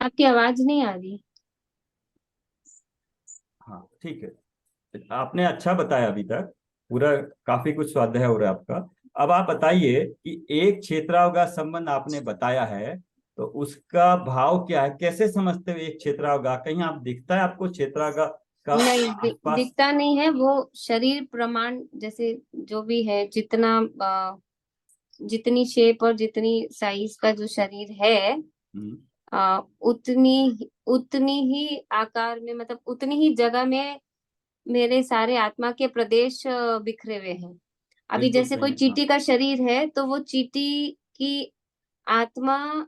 आपकी आवाज नहीं आ रही। हाँ ठीक है। आपने अच्छा बताया अभी तक, पूरा काफी कुछ स्वाध्याय हो रहा है आपका। अब आप बताइए कि एक क्षेत्रावगाह संबंध आपने बताया है, तो उसका भाव क्या है, कैसे समझते हो एक क्षेत्रावगाह? कहीं आप दिखता है आपको क्षेत्रावगाह का नहीं आसपास? दिखता नहीं है वो। शरीर प्रमाण जैसे जो भी है, जितना जितनी शेप और जितनी साइज का जो शरीर है, हम्म। उतनी ही आकार में, मतलब उतनी ही जगह में मेरे सारे आत्मा के प्रदेश बिखरे हुए हैं। अभी बिल्कुल जैसे सही कोई है, हाँ। चींटी का शरीर है तो वो चींटी की आत्मा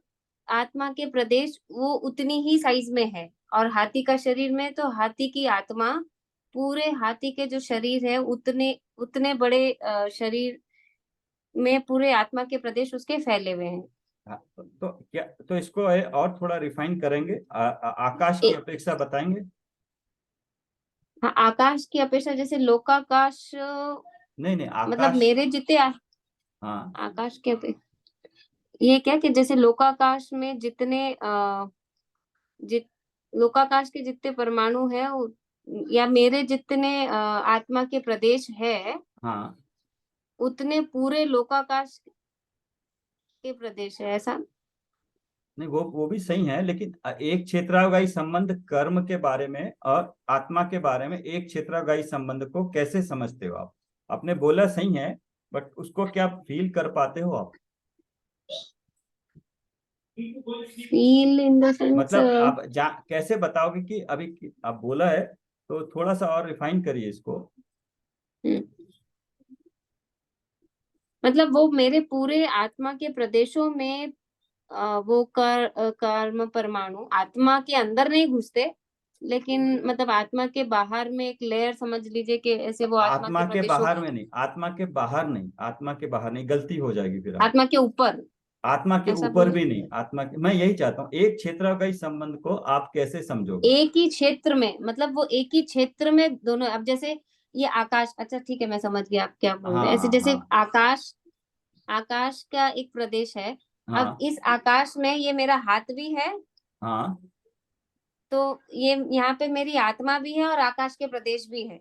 आत्मा के प्रदेश वो उतनी ही साइज में है। और हाथी का शरीर में तो हाथी की आत्मा पूरे हाथी के जो शरीर है उतने उतने बड़े शरीर में पूरे आत्मा के प्रदेश उसके फैले हुए हैं। हाँ, तो क्या, तो इसको है और थोड़ा रिफाइन करेंगे, आकाश की ए, अपेक्षा बताएंगे? हाँ, आकाश की अपेक्षा जैसे लोकाकाश, नहीं नहीं, मतलब आकाश। मेरे जितने हाँ। आकाश के ये क्या कि जैसे लोकाकाश में जित लोकाकाश के जितने परमाणु है या मेरे जितने आत्मा के प्रदेश है, हाँ। उतने पूरे लोकाकाश के प्रदेश है, ऐसा। नहीं, वो भी सही है, लेकिन एक क्षेत्रावगाही संबंध कर्म के बारे में और आत्मा के बारे में, एक क्षेत्रावगाही संबंध को कैसे समझते हो आप? आपने बोला सही है, बट उसको क्या फील कर पाते हो आप? Feel in the sense. मतलब आप कैसे बताओगे कि अभी आप बोला है, तो थोड़ा सा और रिफाइन करिए इसको। मतलब वो मेरे पूरे आत्मा के प्रदेशों में वो कर्म परमाणु आत्मा के अंदर नहीं घुसते, लेकिन मतलब आत्मा के बाहर में एक लेयर समझ लीजिए कि ऐसे वो आत्मा आत्मा के के प्रदेशों बाहर में। में नहीं, आत्मा के बाहर नहीं, आत्मा के बाहर नहीं, गलती हो जाएगी फिर आप। आत्मा के ऊपर, आत्मा के ऐसा ऊपर बोलूं। भी नहीं, आत्मा के, मैं यही चाहता हूँ, एक क्षेत्रावगाही संबंध को आप कैसे समझोगे? एक ही क्षेत्र में, मतलब वो एक ही क्षेत्र में दोनों। अब जैसे ये आकाश, अच्छा ठीक है, मैं समझ गया आप क्या बोल रहे हाँ हैं। ऐसे हाँ जैसे हाँ। आकाश, आकाश का एक प्रदेश है। अब हाँ इस आकाश में ये मेरा हाथ भी है, हाँ। तो ये यहाँ पे मेरी आत्मा भी है और आकाश के प्रदेश भी है,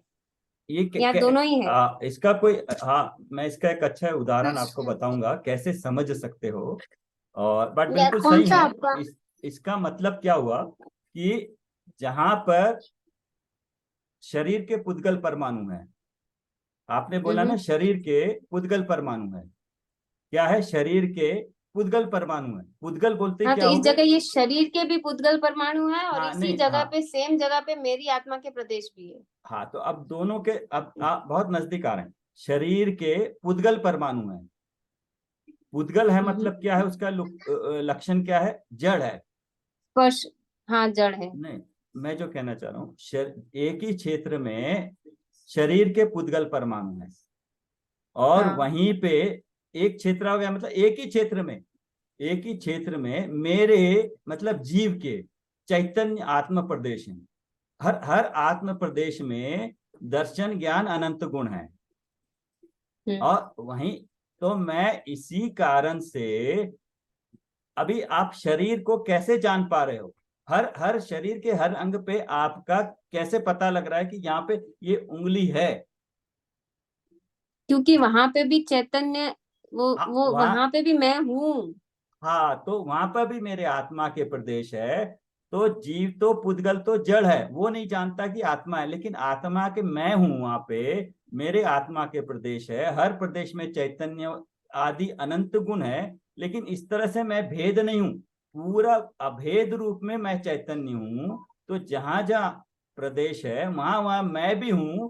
ये या दोनों ही है। इसका कोई, हाँ मैं इसका एक अच्छा उदाहरण आपको बताऊंगा कैसे समझ सकते हो। और बट यार बिल्कुल कौन सही सा है। आपका। इसका मतलब क्या हुआ कि जहां पर शरीर के पुद्गल परमाणु है, आपने बोला ना हम्म। शरीर के पुद्गल परमाणु है, क्या है? शरीर के पुद्गल परमाणु है। पुद्गल बोलते हाँ, तो क्या इस हो गए? जगह ये शरीर के भी पुद्गल परमाणु है और हाँ इसी नहीं, जगह हाँ। पे, सेम जगह पे मेरी आत्मा के प्रदेश भी है। हाँ, तो अब दोनों के, अब आप बहुत नजदीक आ रहे हैं। शरीर के पुद्गल परमाणु है। पुद्गल है हम्म। मतलब क्या है उसका लक्षण क्या है? जड़ है। स्पर्श, हाँ जड़ है। नहीं, मैं जो कहना चाह रहा हूँ, एक ही क्षेत्र में शरीर के पुद्गल परमाणु है, और हाँ वहीं पे एक क्षेत्र हो गया, मतलब एक ही क्षेत्र में, एक ही क्षेत्र में मेरे, मतलब जीव के चैतन्य आत्म प्रदेश हैं। हर हर आत्म प्रदेश में दर्शन ज्ञान अनंत गुण है। हम्म। और वहीं, तो मैं इसी कारण से, अभी आप शरीर को कैसे जान पा रहे हो? हर हर शरीर के हर अंग पे आपका कैसे पता लग रहा है कि यहाँ पे ये उंगली है? क्योंकि वहां पे भी चैतन्य, वो वहां, वहां पे भी मैं हूँ। हाँ, तो वहां पर भी मेरे आत्मा के प्रदेश है। तो जीव तो पुद्गल तो जड़ है, वो नहीं जानता कि आत्मा है, लेकिन आत्मा के मैं हूं वहां पे। मेरे आत्मा के प्रदेश है, हर प्रदेश में चैतन्य आदि अनंत गुण है। लेकिन इस तरह से मैं भेद नहीं हूं, पूरा अभेद रूप में मैं चैतन्य हूं। तो जहां जहां प्रदेश है, वहां वहां मैं भी हूं।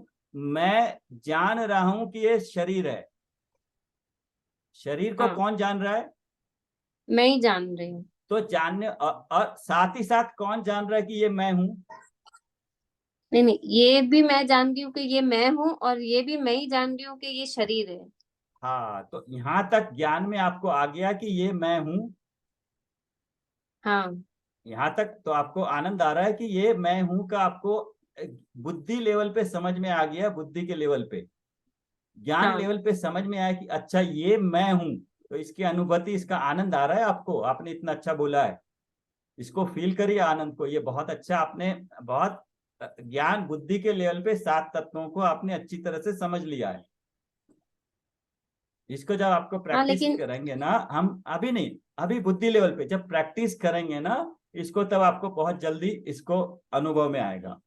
मैं जान रहा हूं कि ये शरीर है। शरीर को हाँ, कौन जान रहा है? मैं ही जान रही हूँ। तो जानने, और साथ ही साथ कौन जान रहा है कि ये मैं हूं? नहीं नहीं, ये भी मैं जान रही हूँ कि ये मैं हूँ, और ये भी मैं ही जान रही हूँ कि ये शरीर है। हाँ, तो यहां तक ज्ञान में आपको आ गया कि ये मैं हूं। हाँ यहां तक तो आपको आनंद आ रहा है कि ये मैं हूं का आपको बुद्धि लेवल पे समझ में आ गया, बुद्धि के लेवल पे, ज्ञान हाँ लेवल पे समझ में आया कि अच्छा ये मैं हूं। तो इसकी अनुभूति, इसका आनंद आ रहा है आपको, आपने इतना अच्छा बोला है। इसको फील करिए आनंद को। ये बहुत अच्छा, आपने बहुत ज्ञान बुद्धि के लेवल पे 7 तत्वों को आपने अच्छी तरह से समझ लिया है। इसको जब आपको हाँ प्रैक्टिस लेकिन करेंगे ना, हम अभी नहीं, अभी बुद्धि लेवल पे जब प्रैक्टिस करेंगे ना इसको, तब आपको बहुत जल्दी इसको अनुभव में आएगा।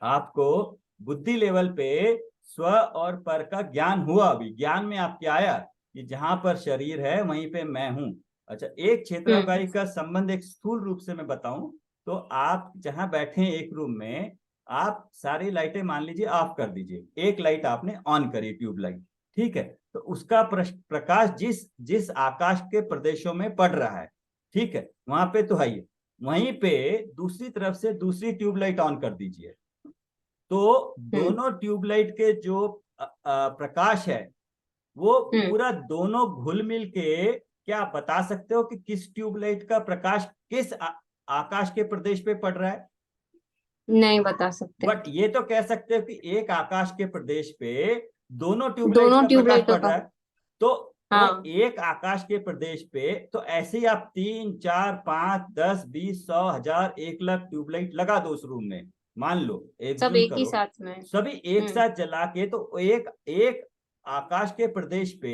आपको बुद्धि लेवल पे स्व और पर का ज्ञान हुआ, अभी ज्ञान में आपके आया कि जहां पर शरीर है वहीं पे मैं हूं। अच्छा, एक क्षेत्रफल का संबंध एक स्थूल रूप से मैं बताऊं तो, आप जहां बैठे हैं एक रूम में, आप सारी लाइटें मान लीजिए ऑफ कर दीजिए, एक लाइट आपने ऑन करी, ट्यूब लाइट, ठीक है, तो उसका प्रकाश जिस जिस आकाश के प्रदेशों में पड़ रहा है, ठीक है, वहां पे तो है ही, वहीं पे दूसरी तरफ से दूसरी ट्यूबलाइट ऑन कर दीजिए, तो दोनों ट्यूबलाइट के जो प्रकाश है वो पूरा दोनों घुल मिल के, क्या आप बता सकते हो कि किस ट्यूबलाइट का प्रकाश किस आकाश के प्रदेश पे पड़ रहा है? नहीं बता सकते। बट ये तो कह सकते हो कि एक आकाश के प्रदेश पे दोनों ट्यूबलाइट दोनों का प्रकाश ट्यूबलाइटों पड़ का। रहा है। तो हाँ, एक आकाश के प्रदेश पे तो ऐसे ही आप 3 4 5 10 20 100 1000 1 लाख ट्यूबलाइट लगा दो उस रूम में, मान लो, सब एज्यूम एक ही करो, साथ में। सभी एक साथ जला के, तो एक एक आकाश के प्रदेश पे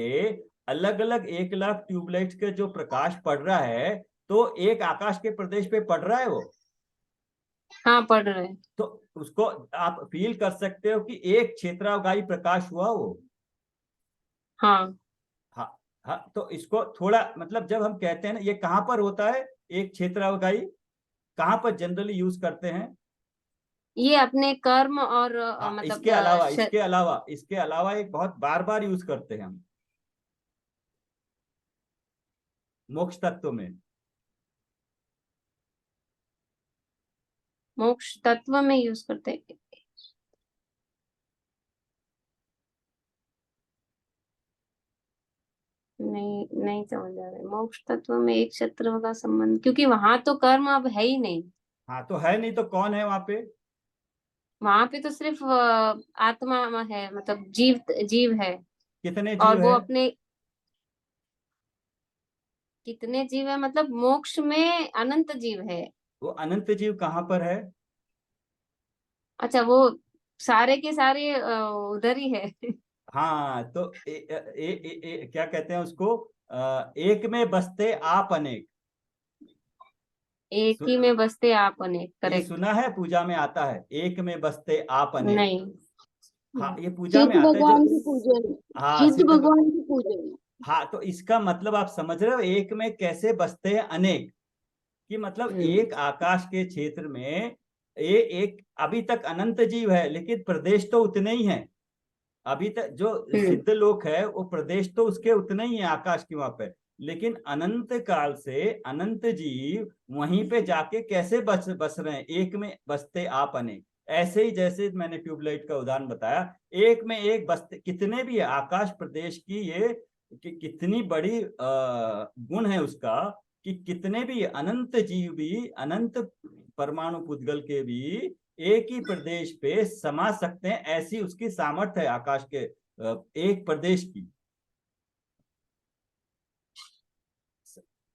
अलग अलग 1 लाख ट्यूबलाइट के जो प्रकाश पड़ रहा है, तो एक आकाश के प्रदेश पे पड़ रहा है वो, हाँ पढ़ रहे हैं। तो उसको आप फील कर सकते हो कि एक क्षेत्रावगाही प्रकाश हुआ वो। हाँ, हाँ, हाँ, तो इसको थोड़ा, मतलब जब हम कहते हैं ना, ये कहाँ पर होता है एक क्षेत्रावगाही, कहाँ पर जनरली यूज करते हैं? ये अपने कर्म और हाँ, मतलब इसके अलावा इसके अलावा एक बहुत बार बार यूज करते हैं हम मोक्ष तत्व में। मोक्ष तत्व में यूज करते हैं। नहीं, नहीं समझ आ रहा है। मोक्ष तत्व में एक शत्रु का संबंध, क्योंकि वहां तो कर्म अब है ही नहीं। हाँ, तो है नहीं तो कौन है वहां पे? वहां पे तो सिर्फ आत्मा है, मतलब जीव जीव है। कितने और जीव वो है? अपने, कितने जीव है मतलब मोक्ष में अनंत जीव है। वो अनंत जीव कहाँ पर है? अच्छा, वो सारे के सारे उधर ही है। हाँ, तो क्या कहते हैं उसको, एक में बसते आप अनेक। एक सु, ही में बसते आप अनेक, ये करेक्ट। सुना है, पूजा में आता है, एक में बसते आप अनेक। नहीं। हाँ, ये पूजा में सिद्ध आता है जो, भगवान की पूजन, हाँ सिद्ध भगवान की पूजन। हाँ, तो इसका मतलब आप समझ रहे हो एक में कैसे बसते हैं अनेक, कि मतलब हम्म। एक आकाश के क्षेत्र में ये एक अभी तक अनंत जीव है, लेकिन प्रदेश तो उतने ही हैं। अभी तक जो हम्म। सिद्ध लोक है वो प्रदेश तो उसके उतने ही है आकाश की वहां पे, लेकिन अनंत काल से अनंत जीव वहीं पे जाके कैसे बस बस रहे हैं, एक में बसते आप अनेक। ऐसे ही जैसे मैंने ट्यूबलाइट का उदाहरण बताया, एक में एक बसते कितने भी है आकाश प्रदेश की, ये कितनी बड़ी गुण है उसका, कि कितने भी अनंत जीव भी, अनंत परमाणु पुद्गल के भी एक ही प्रदेश पे समा सकते हैं, ऐसी उसकी सामर्थ्य है आकाश के एक प्रदेश की।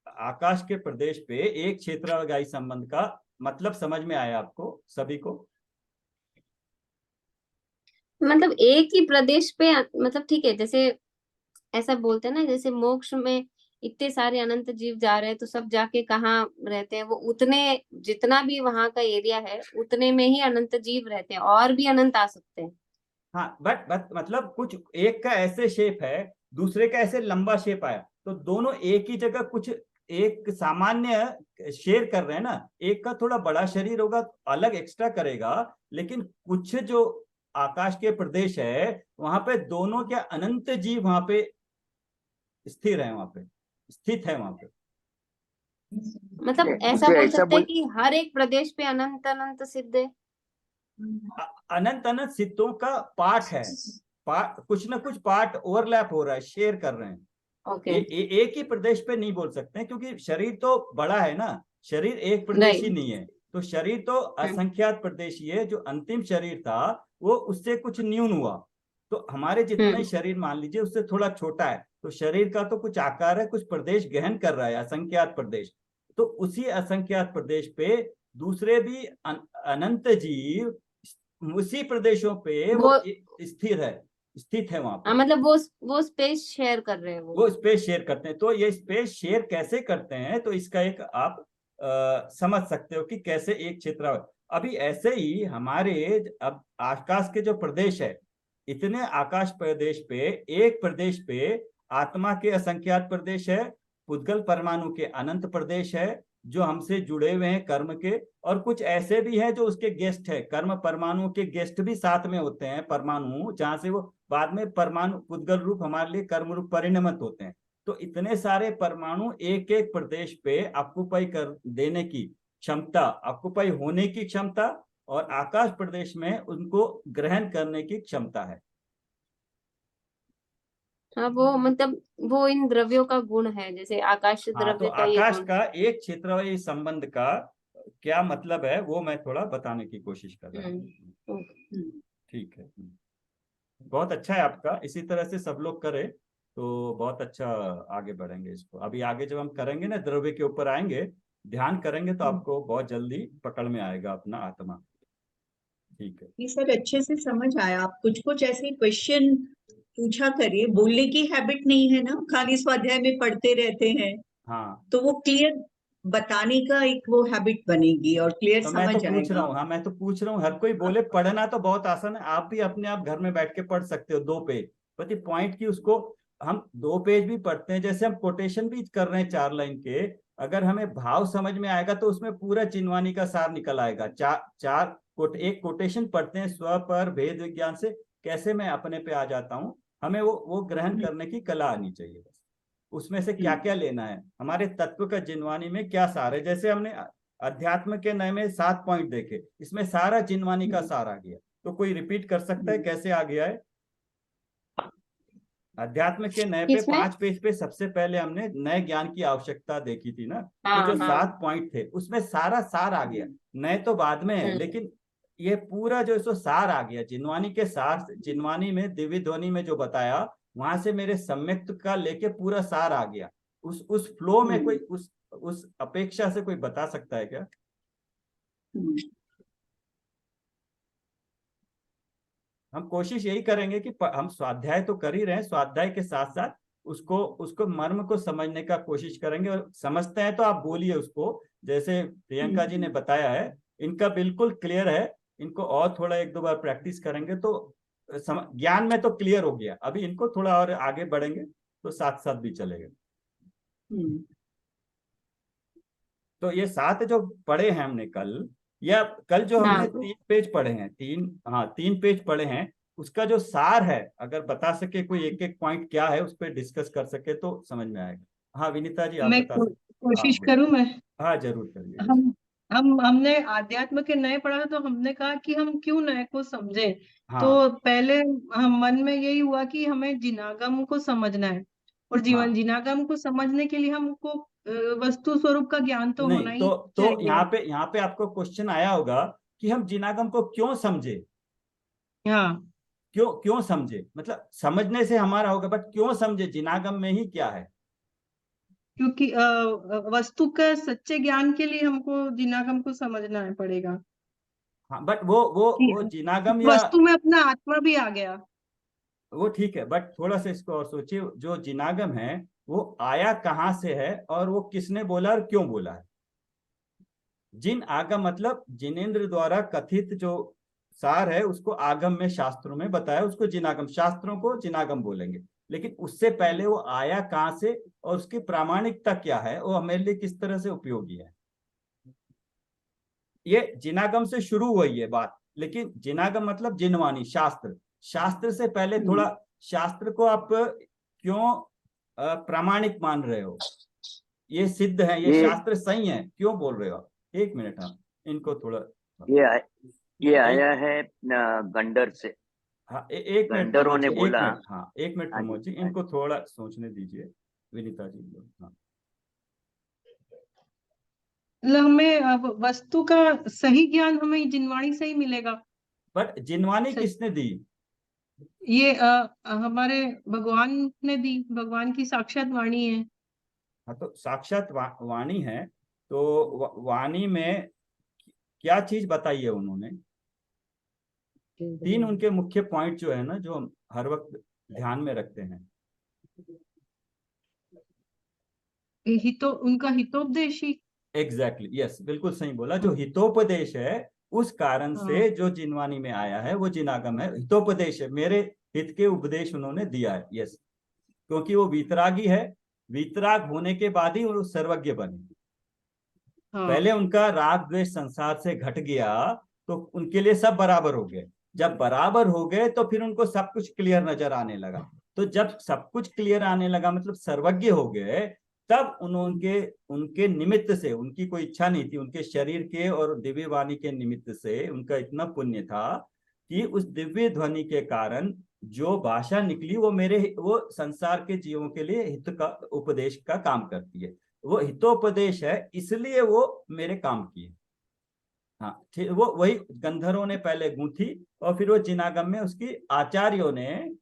आकाश के प्रदेश पे एक क्षेत्रावगाही संबंध का मतलब समझ में आया आपको सभी को? मतलब एक ही प्रदेश पे, मतलब ठीक है, जैसे ऐसा बोलते हैं ना, जैसे मोक्ष में इतने सारे अनंत जीव जा रहे हैं, तो सब जाके कहाँ रहते हैं, वो उतने, जितना भी वहां का एरिया है उतने में ही अनंत जीव रहते हैं, और भी अनंत आ सकते हैं। हाँ, बट मतलब कुछ एक का ऐसे शेप है, दूसरे का ऐसे लंबा शेप आया, तो दोनों एक ही जगह कुछ एक सामान्य शेयर कर रहे हैं ना, एक का थोड़ा बड़ा शरीर होगा, अलग एक्स्ट्रा करेगा, लेकिन कुछ जो आकाश के प्रदेश है वहां पे दोनों क्या अनंत जीव वहां पे स्थिर है, वहां पे स्थित है वहां पे। मतलब ऐसा तो बोल ऐसा सकते हैं बोल, कि हर एक प्रदेश पे अनंत अनंत सिद्ध है। अनंत अनंत सिद्धों का पार्ट है, कुछ ना कुछ पार्ट ओवरलैप हो रहा है, शेयर कर रहे हैं। ओके। एक ही प्रदेश पे नहीं बोल सकते हैं, क्योंकि शरीर तो बड़ा है ना, शरीर एक प्रदेश ही राइट। नहीं है, तो शरीर तो असंख्यात प्रदेश ही है। जो अंतिम शरीर था वो उससे कुछ न्यून हुआ, तो हमारे जितना ही हम्म। शरीर मान लीजिए उससे थोड़ा छोटा है, तो शरीर का तो कुछ आकार है, कुछ प्रदेश गहन कर रहा है, असंख्यात प्रदेश। तो उसी असंख्यात प्रदेश पे दूसरे भी अनंत जीव उसी प्रदेशों पे वो स्थित है वहां पे। मतलब वो स्पेस शेयर कर रहे हैं, वो स्पेस शेयर करते हैं। तो ये स्पेस शेयर कैसे करते हैं, तो इसका एक आप समझ सकते हो कि कैसे एक क्षेत्र। अभी ऐसे ही हमारे अब आकाश के जो प्रदेश है, इतने आकाश प्रदेश पे एक प्रदेश पे आत्मा के असंख्यात प्रदेश है, पुद्गल परमाणु के अनंत प्रदेश है जो हमसे जुड़े हुए हैं कर्म के, और कुछ ऐसे भी हैं जो उसके गेस्ट है, कर्म परमाणु के गेस्ट भी साथ में होते हैं परमाणु, जहां से वो बाद में परमाणु पुद्गल रूप हमारे लिए कर्म रूप परिणमित होते हैं। तो इतने सारे परमाणु एक एक प्रदेश पे ऑक्युपाई कर देने की क्षमता, ऑक्युपाई होने की क्षमता, और आकाश प्रदेश में उनको ग्रहण करने की क्षमता है। हाँ, वो मतलब वो इन द्रव्यों का गुण है, जैसे आकाश हाँ, तो द्रव्य का ये आकाश गुण। का एक क्षेत्रवाही संबंध का क्या मतलब है वो मैं थोड़ा बताने की कोशिश कर रहा हूँ। ठीक है, बहुत अच्छा है आपका। इसी तरह से सब लोग करें तो बहुत अच्छा आगे बढ़ेंगे। इसको अभी आगे जब हम करेंगे ना, द्रव्य के ऊपर आएंगे, ध्यान करेंगे तो आपको बहुत जल्दी पकड़ में आएगा अपना आत्मा। ठीक है, ये सर अच्छे से समझ आया। आप कुछ कुछ ऐसे क्वेश्चन पूछा करिए, बोलने की हैबिट नहीं है ना, खाली स्वाध्याय में पढ़ते रहते हैं, हाँ। तो वो क्लियर बताने का एक वो हैबिट बनेगी और क्लियर तो मैं तो समझ पूछ रहा आएगा। हूँ, हाँ मैं तो पूछ रहा हूँ, हर कोई बोले पढ़ना तो बहुत आसान है, आप भी अपने आप घर में बैठ के पढ़ सकते हो 2 पेज, बट ये पॉइंट की उसको हम 2 पेज भी पढ़ते हैं, जैसे हम कोटेशन भी कर रहे हैं 4 लाइन के, अगर हमें भाव समझ में आएगा तो उसमें पूरा चिनवानी का सार निकल आएगा। एक कोटेशन पढ़ते हैं स्व पर भेद विज्ञान से कैसे मैं अपने पे आ जाता हूँ, हमें वो ग्रहण करने की कला आनी चाहिए। बस उसमें से क्या क्या लेना है, हमारे तत्व का जिनवानी में क्या सार है। जैसे हमने अध्यात्म के नए में 7 पॉइंट देखे, इसमें सारा जिनवानी का सार आ गया। तो कोई रिपीट कर सकता है कैसे आ गया है? अध्यात्म के नए पे किसमें? 5 पेज पे सबसे पहले हमने नए ज्ञान की आवश्यकता देखी थी ना, तो हाँ जो हाँ। 7 पॉइंट थे उसमें सारा सार आ गया। नए तो बाद में है, लेकिन ये पूरा जो सो सार आ गया जिनवानी के सार। जिनवानी में दिव्य ध्वनि में जो बताया, वहां से मेरे सम्यक्त का लेके पूरा सार आ गया। उस फ्लो में कोई उस अपेक्षा से कोई बता सकता है क्या? हम कोशिश यही करेंगे कि हम स्वाध्याय तो कर ही रहे हैं, स्वाध्याय के साथ साथ उसको उसको मर्म को समझने का कोशिश करेंगे, और समझते हैं तो आप बोलिए उसको, जैसे प्रियंका जी ने बताया है। इनका बिल्कुल क्लियर है, इनको और थोड़ा 1-2 बार प्रैक्टिस करेंगे तो ज्ञान में तो क्लियर हो गया। अभी इनको थोड़ा और आगे बढ़ेंगे तो साथ साथ भी चलेगा। तो ये 7 जो पढ़े हैं हमने कल, या कल जो हमने हाँ 3 पेज पढ़े हैं, 3 पेज पढ़े हैं, उसका जो सार है अगर बता सके कोई एक एक पॉइंट क्या है उस पर डिस्कस कर सके तो समझ में आएगा। हाँ विनीता जी आप मैं बता सकते। हाँ कोशिश करूं मैं। हाँ जरूर करिए। हमने आध्यात्म के नए पढ़ा तो हमने कहा कि हम क्यों नए को समझे। हाँ तो पहले हम मन में यही हुआ कि हमें जिनागम को समझना है, और हाँ। जिनागम को समझने के लिए हमको वस्तु स्वरूप का ज्ञान तो नहीं होना तो ही तो चाहिए। यहाँ पे आपको क्वेश्चन आया होगा कि हम जिनागम को क्यों समझे। हाँ, क्यों क्यों समझे, मतलब समझने से हमारा होगा, बट क्यों समझे, जिनागम में ही क्या है? क्योंकि वस्तु का सच्चे ज्ञान के लिए हमको जिनागम को समझना है पड़ेगा हाँ बट वो कि जिनागम या वस्तु में अपना आत्मा भी आ गया। वो ठीक है, बट थोड़ा सा इसको और सोचिए, जो जिनागम है वो आया कहाँ से है और वो किसने बोला और क्यों बोला है। जिन आगम मतलब जिनेन्द्र द्वारा कथित जो सार है उसको आगम में शास्त्रों में बताया, उसको जिनागम, शास्त्रों को जिनागम बोलेंगे। लेकिन उससे पहले वो आया कहाँ से और उसकी प्रामाणिकता क्या है, वो हमारे लिए किस तरह से उपयोगी है, ये जिनागम से शुरू हुई है बात। लेकिन जिनागम मतलब जिनवानी, शास्त्र। शास्त्र से पहले थोड़ा, शास्त्र को आप क्यों प्रामाणिक मान रहे हो, ये सिद्ध है, ये शास्त्र सही है, क्यों बोल रहे हो आप? 1 मिनट, हाँ इनको थोड़ा ये आया है गंडर से। हाँ 1 मिनट गंडरों प्रमोद ने जी, बोला। 1 मिनट, हाँ 1 मिनट हाँ जी, प्रमोद जी, हाँ इनको थोड़ा सोचने दीजिए। विनीता जी हाँ। मतलब हमें अब वस्तु का सही ज्ञान हमें जिनवाणी से ही मिलेगा। बट जिनवानी सच- किसने दी? ये हमारे भगवान ने दी, भगवान की साक्षात वाणी है। हाँ तो साक्षात वाणी है, तो वाणी में क्या चीज बताई है उन्होंने? 3 उनके मुख्य पॉइंट जो है ना, जो हम हर वक्त ध्यान में रखते हैं। उनका हितोपदेश ही। एग्जैक्टली, यस, बिल्कुल सही बोला। जो हितोपदेश है, उस कारण से हाँ। जो जिनवानी में आया है वो जिनागम है। हितोपदेश है, मेरे हित के उपदेश उन्होंने दिया है। यस, क्योंकि वो वीतरागी है, वीतराग होने के बाद ही वो सर्वज्ञ बने। हाँ। पहले उनका राग द्वेष संसार से घट गया तो उनके लिए सब बराबर हो गए। जब बराबर हो गए तो फिर उनको सब कुछ क्लियर नजर आने लगा। तो जब सब कुछ क्लियर आने लगा, मतलब सर्वज्ञ हो गए, तब उनके उनके निमित्त से, उनकी कोई इच्छा नहीं थी, उनके शरीर के और दिव्य वाणी के निमित्त से उनका इतना पुण्य था कि उस दिव्य ध्वनि के कारण जो भाषा निकली वो संसार के जीवों के लिए हित का उपदेश का काम करती है। वो हितोपदेश है, इसलिए वो मेरे काम किए। हाँ, ठीक। वो वही गंधर्वों ने पहले गूंथी और फिर वो जिनागम में उसकी आचार्यों ने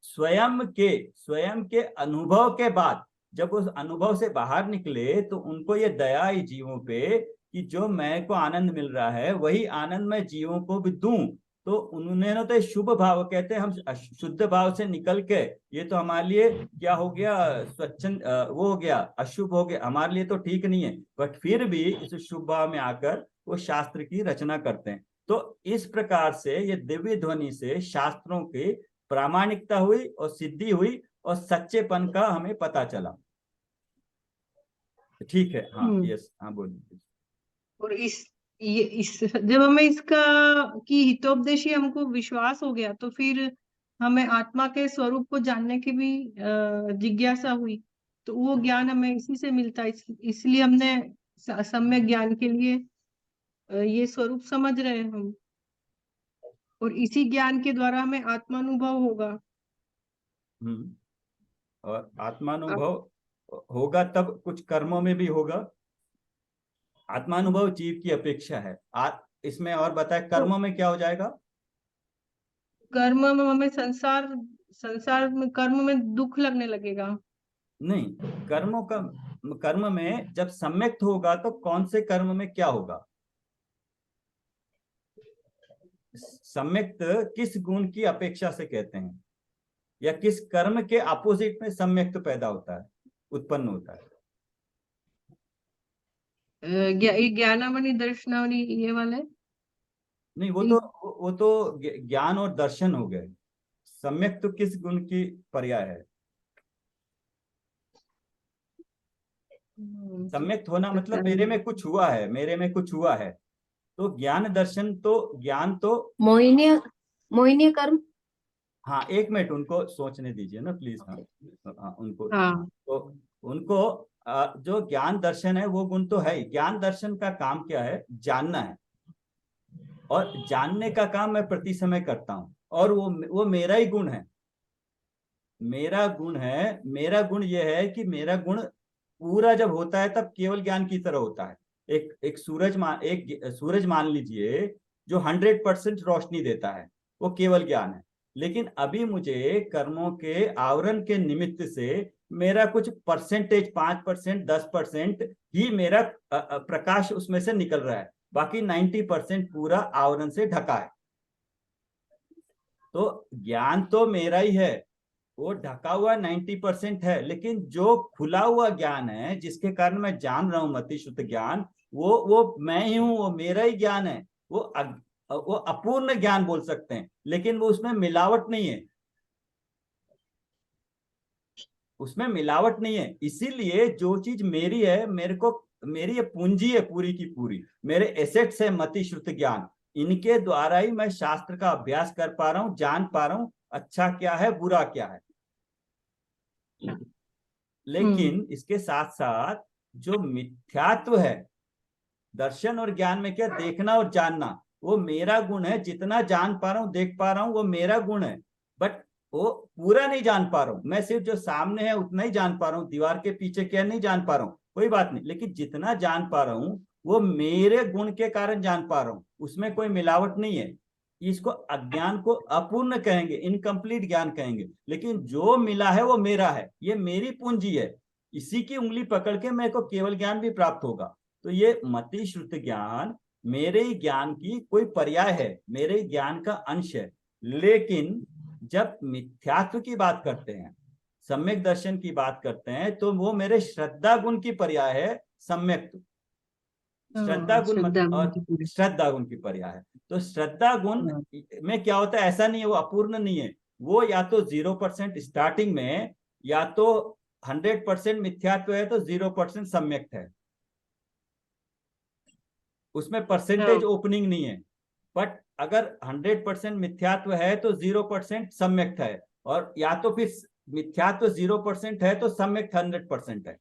स्वयं के अनुभव के बाद, जब उस अनुभव से बाहर निकले तो उनको ये दया आई जीवों पे कि जो मैं को आनंद मिल रहा है वही आनंद मैं जीवों को भी दूं। तो उन्होंने ना, तो शुभ भाव कहते हैं, हम शुद्ध भाव से निकल के, ये तो हमारे लिए क्या हो गया, स्वच्छंद वो हो गया, अशुभ हो गया, हमारे लिए तो ठीक नहीं है, बट फिर भी इस शुभ भाव में आकर वो शास्त्र की रचना करते हैं। तो इस प्रकार से ये दिव्य ध्वनि से शास्त्रों की प्रामाणिकता हुई और सिद्धि हुई और सच्चेपन का हमें पता चला। ठीक है, हाँ, यस, हाँ, बोलिए। और इस जब हमें इसका कि हितोपदेश ही हमको विश्वास हो गया, तो फिर हमें आत्मा के स्वरूप को जानने की भी जिज्ञासा हुई। तो वो ज्ञान हमें इसी से मिलता है। इसलिए हमने सम्यक ज्ञान के लिए ये स्वरूप समझ रहे हैं हम, और इसी ज्ञान के द्वारा हमें आत्मानुभव होगा। और आत्मानुभव होगा तब कुछ कर्मों में भी होगा। आत्मानुभव जीव की अपेक्षा है। इसमें और बताए कर्मों में क्या हो जाएगा? कर्म में हमें संसार में कर्म में दुख लगने लगेगा। नहीं, कर्म में जब सम्यक होगा तो कौन से कर्म में क्या होगा? सम्यक किस गुण की अपेक्षा से कहते हैं, या किस कर्म के अपोजिट में सम्यक पैदा होता है, उत्पन्न होता है? ज्ञानावनी दर्शनावनी ये वाले। नहीं, वो तो ज्ञान और दर्शन हो गए। सम्यक तो किस गुण की पर्याय है? सम्यक होना मतलब मेरे में कुछ हुआ है, मेरे में कुछ हुआ है। तो ज्ञान दर्शन तो ज्ञान तो मोहिनीय कर्म। हाँ, एक मिनट, उनको सोचने दीजिए ना प्लीज। हाँ, उनको। हाँ। तो उनको जो ज्ञान दर्शन है वो गुण तो है ही। ज्ञान दर्शन का काम क्या है? जानना है, और जानने का काम मैं प्रति समय करता हूं, और वो मेरा ही गुण है। मेरा गुण है, मेरा गुण ये है कि मेरा गुण पूरा जब होता है तब केवल ज्ञान की तरह होता है। एक सूरज मान लीजिए, जो 100% रोशनी देता है, वो केवल ज्ञान है। लेकिन अभी मुझे कर्मों के आवरण के निमित्त से मेरा कुछ परसेंटेज, 5%, 10% ही मेरा प्रकाश उसमें से निकल रहा है, बाकी 90% पूरा आवरण से ढका है। तो ज्ञान तो मेरा ही है, वो ढका हुआ 90% है, लेकिन जो खुला हुआ ज्ञान है, जिसके कारण मैं जान रहा हूं मति शुद्ध ज्ञान, वो मैं ही हूं, वो मेरा ही ज्ञान है। वो अपूर्ण ज्ञान बोल सकते हैं, लेकिन वो उसमें मिलावट नहीं है, उसमें मिलावट नहीं है। इसीलिए जो चीज मेरी है, मेरी ये पूंजी है पूरी की पूरी, मेरे एसेट्स है मति शुद्ध ज्ञान। इनके द्वारा ही मैं शास्त्र का अभ्यास कर पा रहा हूं, जान पा रहा हूं अच्छा क्या है, बुरा क्या है। लेकिन इसके साथ साथ जो मिथ्यात्व है दर्शन और ज्ञान में, क्या देखना और जानना, वो मेरा गुण है। जितना जान पा रहा हूं, देख पा रहा हूं, वो मेरा गुण है। बट वो पूरा नहीं जान पा रहा हूं, मैं सिर्फ जो सामने है उतना ही जान पा रहा हूं, दीवार के पीछे क्या नहीं जान पा रहा हूं, कोई बात नहीं। लेकिन जितना जान पा रहा हूं वो मेरे गुण के कारण जान पा रहा हूं, उसमें कोई मिलावट नहीं है। इसको अज्ञान को अपूर्ण कहेंगे, इनकम्प्लीट ज्ञान कहेंगे। लेकिन जो मिला है वो मेरा है, ये मेरी पूंजी है। इसी की उंगली पकड़ के मेरे को केवल ज्ञान भी प्राप्त होगा। तो ये मति श्रुति ज्ञान मेरे ही ज्ञान की कोई पर्याय है, मेरे ही ज्ञान का अंश है। लेकिन जब मिथ्यात्व की बात करते हैं, सम्यक दर्शन की बात करते हैं, तो वो मेरे श्रद्धा गुण की पर्याय है सम्यक। श्रद्धा गुण श्रद्धा गुण और की पूरी। श्रद्धा गुण की पर्याय है। तो श्रद्धा गुण में क्या होता है, ऐसा नहीं है वो अपूर्ण नहीं है, वो या तो 0% स्टार्टिंग में, या तो 100% मिथ्यात्व है तो 0% सम्यक है, उसमें परसेंटेज ओपनिंग नहीं है। बट अगर 100% मिथ्यात्व है तो 0% सम्यक है, और या तो फिर मिथ्यात्व 0% है तो सम्यक 100% है।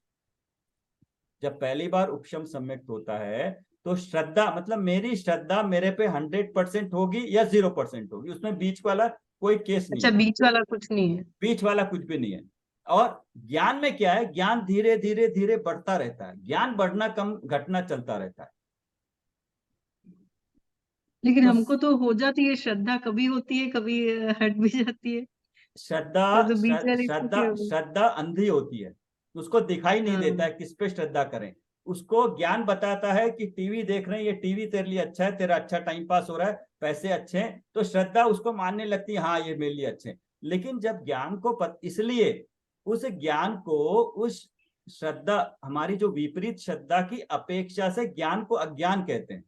जब पहली बार उपशम सम्यक होता है तो श्रद्धा मतलब मेरी श्रद्धा मेरे पे 100% होगी या 0% होगी, उसमें बीच वाला कोई केस नहीं अच्छा, है, बीच वाला कुछ नहीं है। बीच वाला कुछ भी नहीं है। और ज्ञान में क्या है, ज्ञान धीरे धीरे धीरे बढ़ता रहता है, ज्ञान बढ़ना कम घटना चलता रहता है। लेकिन तो हमको तो हो जाती है श्रद्धा, कभी होती है कभी हट भी जाती है। श्रद्धा तो बीच वाली श्रद्धा स्थिति हो गई। श्रद्धा अंधी होती है, उसको दिखाई नहीं देता हाँ। है किस पे श्रद्धा करें। उसको ज्ञान बताता है कि टीवी देख रहे हैं, ये टीवी तेरे लिए अच्छा है, तेरा अच्छा टाइम पास हो रहा है, पैसे अच्छे हैं, तो श्रद्धा उसको मानने लगती है, हाँ ये मेरे लिए अच्छे हैं। लेकिन जब ज्ञान को इसलिए उस ज्ञान को, उस श्रद्धा, हमारी जो विपरीत श्रद्धा की अपेक्षा से ज्ञान को अज्ञान कहते हैं,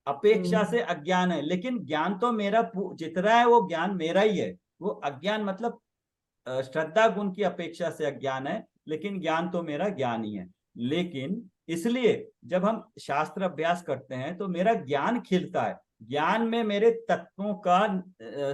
अपेक्षा से अज्ञान है। लेकिन ज्ञान तो मेरा जितना है वो ज्ञान मेरा ही है, वो अज्ञान मतलब श्रद्धा गुण की अपेक्षा से अज्ञान है, लेकिन ज्ञान तो मेरा ज्ञान ही है। लेकिन इसलिए जब हम शास्त्र अभ्यास करते हैं तो मेरा ज्ञान खिलता है, ज्ञान में मेरे तत्वों का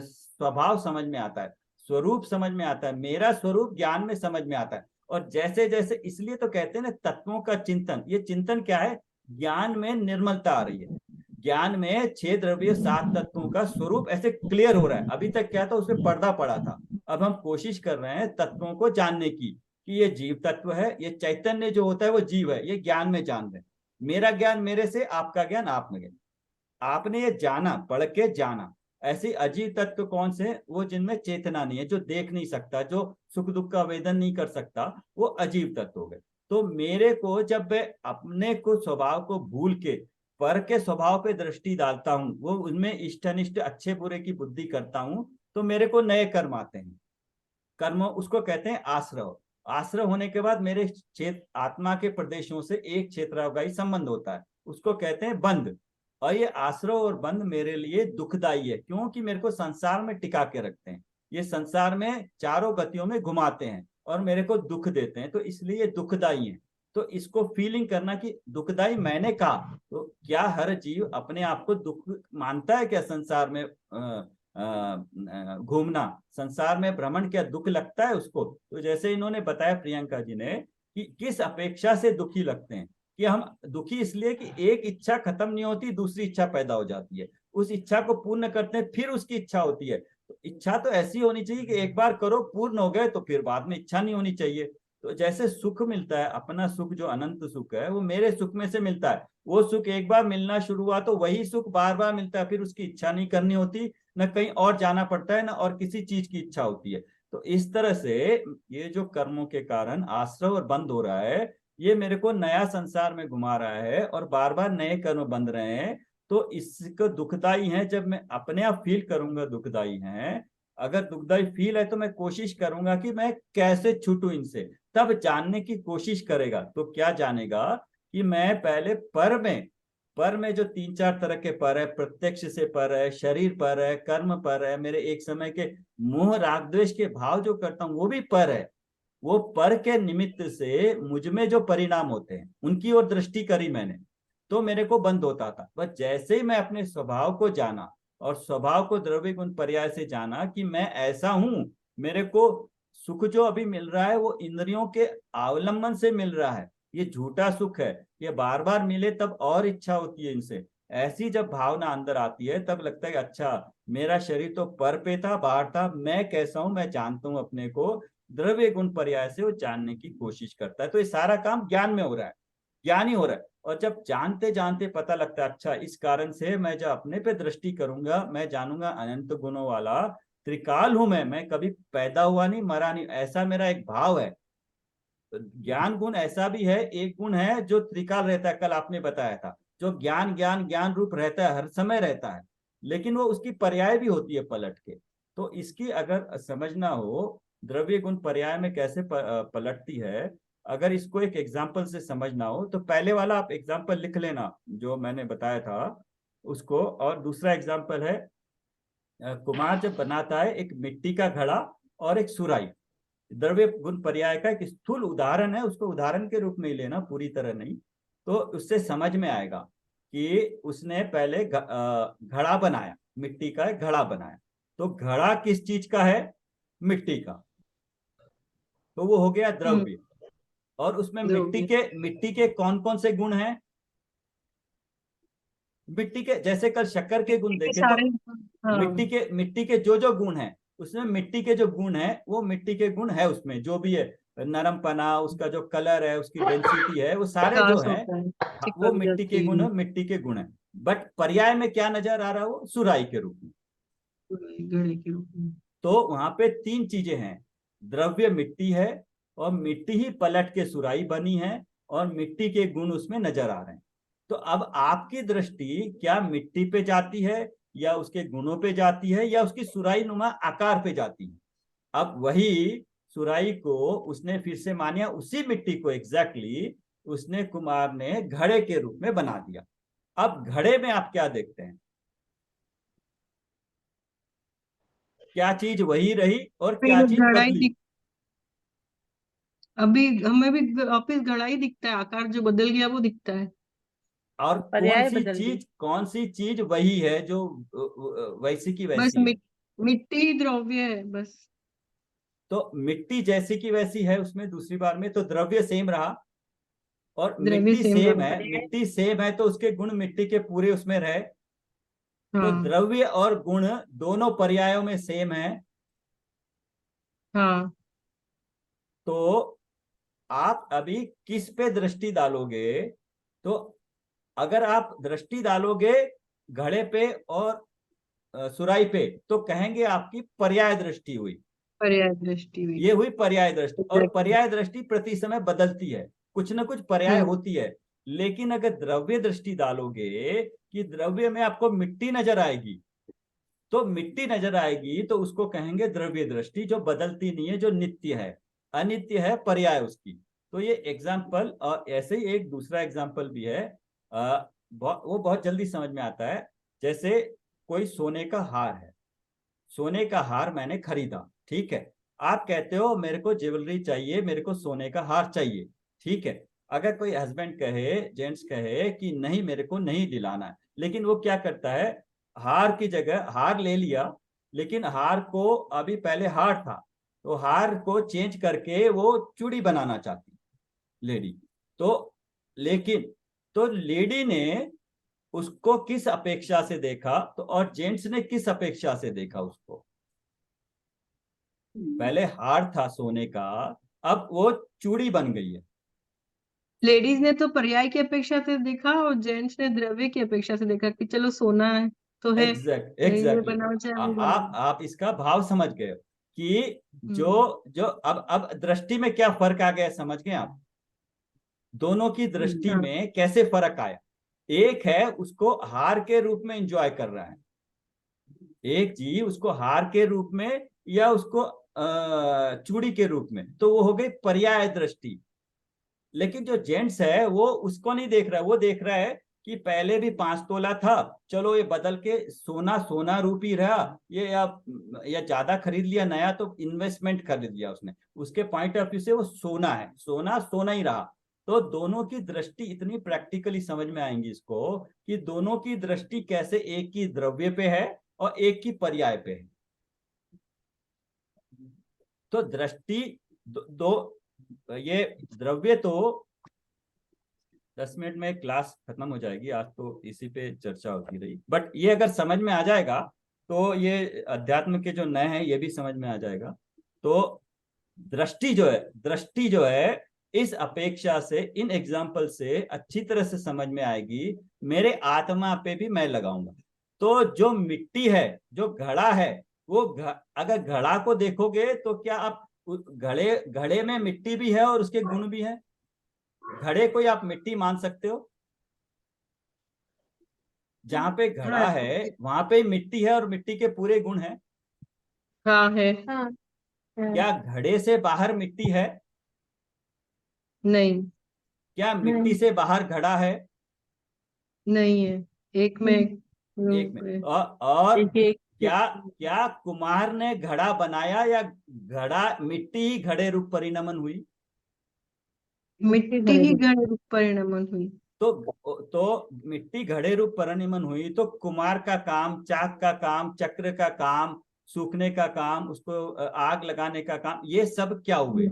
स्वभाव समझ में आता है, स्वरूप समझ में आता है, मेरा स्वरूप ज्ञान में समझ में आता है। और जैसे जैसे, इसलिए तो कहते हैं ना तत्वों का चिंतन, ये चिंतन क्या है, ज्ञान में निर्मलता आ रही है, ज्ञान में 6 द्रव्य 7 तत्वों का स्वरूप ऐसे क्लियर हो रहा है। अभी तक क्या था, उसमें पर्दा पड़ा था, अब हम कोशिश कर रहे हैं तत्वों को जानने की, कि ये जीव तत्व है, ये चैतन्य जो होता है वो जीव है, ये ज्ञान में जान रहे। मेरा ज्ञान मेरे से, आपका ज्ञान आप में, आपने ये जाना, पढ़ के जाना। ऐसे अजीव तत्व कौन से, वो जिनमें चेतना नहीं है, जो देख नहीं सकता, जो सुख दुख का वेदन नहीं कर सकता, वो अजीव तत्व हो गए। तो मेरे को जब मैं अपने को स्वभाव को भूल के पर के स्वभाव पे दृष्टि डालता हूँ, वो उनमें इष्ट अनिष्ट अच्छे बुरे की बुद्धि करता हूँ, तो मेरे को नए कर्म आते हैं। कर्म उसको कहते हैं आश्रव। आश्रव होने के बाद मेरे क्षेत्र आत्मा के प्रदेशों से एक क्षेत्रावगाही संबंध होता है, उसको कहते हैं बंध। और ये आश्रव और बंध मेरे लिए दुखदाई है, क्योंकि मेरे को संसार में टिका के रखते हैं, ये संसार में चारों गतियों में घुमाते हैं और मेरे को दुख देते हैं, तो इसलिए दुखदाई है। तो इसको फीलिंग करना कि दुखदाई मैंने कहा, तो क्या हर जीव अपने आप को दुख मानता है क्या, संसार में घूमना, संसार में भ्रमण, क्या दुख लगता है उसको? तो जैसे इन्होंने बताया प्रियंका जी ने कि किस अपेक्षा से दुखी लगते हैं, कि हम दुखी इसलिए कि एक इच्छा खत्म नहीं होती, दूसरी इच्छा पैदा हो जाती है, उस इच्छा को पूर्ण करते हैं, फिर उसकी इच्छा होती है। तो इच्छा तो ऐसी होनी चाहिए कि एक बार करो, पूर्ण हो गए, तो फिर बाद में इच्छा नहीं होनी चाहिए। तो जैसे सुख मिलता है, अपना सुख जो अनंत सुख है वो मेरे सुख में से मिलता है, वो सुख एक बार मिलना शुरू हुआ तो वही सुख बार बार मिलता है, फिर उसकी इच्छा नहीं करनी होती, न कहीं और जाना पड़ता है, न और किसी चीज की इच्छा होती है। तो इस तरह से ये जो कर्मों के कारण आश्रव और बंद हो रहा है, ये मेरे को नया संसार में घुमा रहा है और बार बार नए कर्म बंध रहे हैं। तो इसको दुखदाई है, जब मैं अपने आप फील करूंगा दुखदाई है, अगर दुखदाई फील है तो मैं कोशिश करूंगा कि मैं कैसे छूटूं इनसे, तब जानने की कोशिश करेगा। तो क्या जानेगा कि मैं पहले पर में जो 3-4 तरह के पर है, प्रत्यक्ष से पर है, शरीर पर है, कर्म पर है, मेरे एक समय के मोह राग द्वेष के भाव जो करता हूं वो भी पर है। वो पर के निमित्त से मुझ में जो परिणाम होते हैं उनकी ओर दृष्टि करी मैंने, तो मेरे को बंद होता था। बस जैसे ही मैं अपने स्वभाव को जाना और स्वभाव को द्रव्य गुण पर्याय से जाना कि मैं ऐसा हूं, मेरे को सुख जो अभी मिल रहा है वो इंद्रियों के अवलंबन से मिल रहा है, ये झूठा सुख है, ये बार बार मिले तब और इच्छा होती है इनसे। ऐसी जब भावना अंदर आती है तब लगता है कि अच्छा, मेरा शरीर तो पर पे था, बाहर था, मैं कैसा हूं, मैं जानता हूं अपने को। द्रव्य गुण पर्याय से वो जानने की कोशिश करता है। तो ये सारा काम ज्ञान में हो रहा है, ज्ञान ही हो रहा है। और जब जानते जानते पता लगता है अच्छा, इस कारण से मैं जब अपने पे दृष्टि करूंगा, मैं जानूंगा अनंत गुणों वाला त्रिकाल हूं मैं कभी पैदा हुआ नहीं, मरा नहीं, ऐसा मेरा एक भाव है। ज्ञान गुण ऐसा भी है, एक गुण है जो त्रिकाल रहता है, कल आपने बताया था, जो ज्ञान ज्ञान ज्ञान रूप रहता है, हर समय रहता है, लेकिन वो उसकी पर्याय भी होती है पलट के। तो इसकी अगर समझना हो द्रव्य गुण पर्याय में कैसे पलटती है, अगर इसको एक एग्जाम्पल से समझना हो तो पहले वाला आप एग्जाम्पल लिख लेना जो मैंने बताया था उसको। और दूसरा एग्जाम्पल है कुम्हार जब बनाता है एक मिट्टी का घड़ा और एक सुराही, द्रव्य गुण पर्याय का एक स्थूल उदाहरण है, उसको उदाहरण के रूप में ही लेना, पूरी तरह नहीं। तो उससे समझ में आएगा कि उसने पहले घड़ा बनाया, मिट्टी का एक घड़ा बनाया, तो घड़ा किस चीज का है? मिट्टी का, तो वो हो गया द्रव्य। और उसमें मिट्टी के कौन कौन से गुण हैं? मिट्टी के जैसे कल शक्कर के गुण देखे तो हाँ, मिट्टी के जो गुण हैं उसमें मिट्टी के जो गुण है वो मिट्टी के गुण है, उसमें जो भी है नरम पना, उसका जो कलर है, उसकी डेंसिटी है, वो सारे जो विकास हैं होता है, वो चिपक मिट्टी के जाती गुण है, है, मिट्टी के गुण है। बट पर्याय में क्या नजर आ रहा है? वो सुराही के रूप में। घड़े के रूप में। तो वहां पे तीन चीजें हैं, द्रव्य मिट्टी है और मिट्टी ही पलट के सुराही बनी है और मिट्टी के गुण उसमें नजर आ रहे हैं। तो अब आपकी दृष्टि क्या मिट्टी पे जाती है या उसके गुणों पे जाती है या उसकी सुराही नुमा आकार पे जाती है? अब वही सुराही को उसने फिर से मानिया, उसी मिट्टी को एग्जैक्टली उसने कुमार ने घड़े के रूप में बना दिया। अब घड़े में आप क्या देखते हैं? क्या चीज वही रही और क्या फिर चीज घड़ा ही बदली? अभी हमें भी वापिस घड़ा ही दिखता है, आकार जो बदल गया वो दिखता है। और पर्याय बदल गई। कौन सी चीज वही है जो वैसी की बस वैसी है? मिट्टी ही द्रव्य है बस। तो मिट्टी जैसी की वैसी है उसमें दूसरी बार में, तो द्रव्य सेम रहा। और द्रव्य मिट्टी सेम सेम रहा। है, मिट्टी सेम है तो उसके गुण मिट्टी के पूरे उसमें रहे। तो हाँ द्रव्य और गुण दोनों पर्यायों में सेम है। हाँ। तो आप अभी किस पे दृष्टि डालोगे? तो अगर आप दृष्टि डालोगे घड़े पे और सुराही पे तो कहेंगे आपकी पर्याय दृष्टि हुई, पर्याय दृष्टि हुई। ये हुई पर्याय दृष्टि। और Exactly. पर्याय दृष्टि प्रति समय बदलती है, कुछ ना कुछ पर्याय हम्म। होती है। लेकिन अगर द्रव्य दृष्टि डालोगे कि द्रव्य में आपको मिट्टी नजर आएगी, तो मिट्टी नजर आएगी तो उसको कहेंगे द्रव्य दृष्टि, जो बदलती नहीं है, जो नित्य है, अनित्य है पर्याय उसकी। तो ये एग्जाम्पल, और ऐसे ही एक दूसरा एग्जाम्पल भी है, वो बहुत जल्दी समझ में आता है। जैसे कोई सोने का हार है, सोने का हार मैंने खरीदा, ठीक है। आप कहते हो मेरे को ज्वेलरी चाहिए, मेरे को सोने का हार चाहिए, ठीक है। अगर कोई हस्बैंड कहे, जेंट्स कहे कि नहीं मेरे को नहीं दिलाना है, लेकिन वो क्या करता है, हार की जगह हार ले लिया, लेकिन हार को अभी पहले हार था तो हार को चेंज करके वो चूड़ी बनाना चाहती लेडी। तो लेकिन तो लेडी ने उसको किस अपेक्षा से देखा, तो और जेंट्स ने किस अपेक्षा से देखा उसको? पहले हार था सोने का, अब वो चूड़ी बन गई है। लेडीज ने तो पर्याय की अपेक्षा से देखा और जेंट्स ने द्रव्य की अपेक्षा से देखा कि चलो सोना है तो है, ये एग्जैक्टली। बनाओ चाहे वो आप बनाओ। आप इसका भाव समझ गए कि जो हम्म। जो अब दृष्टि में क्या फर्क आ गया, समझ गए आप? दोनों की दृष्टि हाँ में कैसे फर्क आया? एक है उसको हार के रूप में एंजॉय कर रहा है, एक जी उसको हार के रूप में या उसको चूड़ी के रूप में, तो वो हो गई पर्याय दृष्टि। लेकिन जो जेंट्स है वो उसको नहीं देख रहा है, वो देख रहा है कि पहले भी 5 तोला था, चलो ये बदल के सोना सोना रूपी रहा, ये या ज्यादा खरीद लिया नया तो इन्वेस्टमेंट खरीद लिया उसने, उसके पॉइंट ऑफ व्यू से वो सोना है, सोना सोना ही रहा। तो दोनों की दृष्टि इतनी प्रैक्टिकली समझ में आएंगी इसको कि दोनों की दृष्टि कैसे एक की द्रव्य पे है और एक की पर्याय पे है। तो दृष्टि दो ये द्रव्य तो 10 मिनट में क्लास खत्म हो जाएगी, आज तो इसी पे चर्चा होती रही, बट ये अगर समझ में आ जाएगा तो ये अध्यात्म के जो नए हैं ये भी समझ में आ जाएगा। तो दृष्टि जो है इस अपेक्षा से, इन एग्जाम्पल से अच्छी तरह से समझ में आएगी, मेरे आत्मा पे भी मैं लगाऊंगा। तो जो मिट्टी है, जो घड़ा है, वो अगर घड़ा को देखोगे तो क्या आप घड़े में मिट्टी भी है और उसके गुण भी है। घड़े को आप मिट्टी मान सकते हो? जहाँ पे घड़ा हाँ है वहां पे मिट्टी है और मिट्टी के पूरे गुण हैं। हाँ है। हाँ क्या घड़े से बाहर मिट्टी है? नहीं, क्या मिट्टी से बाहर घड़ा है? नहीं है। एक में एक रूप में है। और एक क्या क्या कुमार ने घड़ा बनाया या घड़ा मिट्टी ही घड़े रूप परिणमन हुई? मिट्टी ही घड़े रूप परिणमन हुई। तो मिट्टी घड़े रूप परिणमन हुई तो कुमार का काम, चाक का काम, चक्र का काम, सूखने का काम, उसको आग लगाने का काम, ये सब क्या हुए?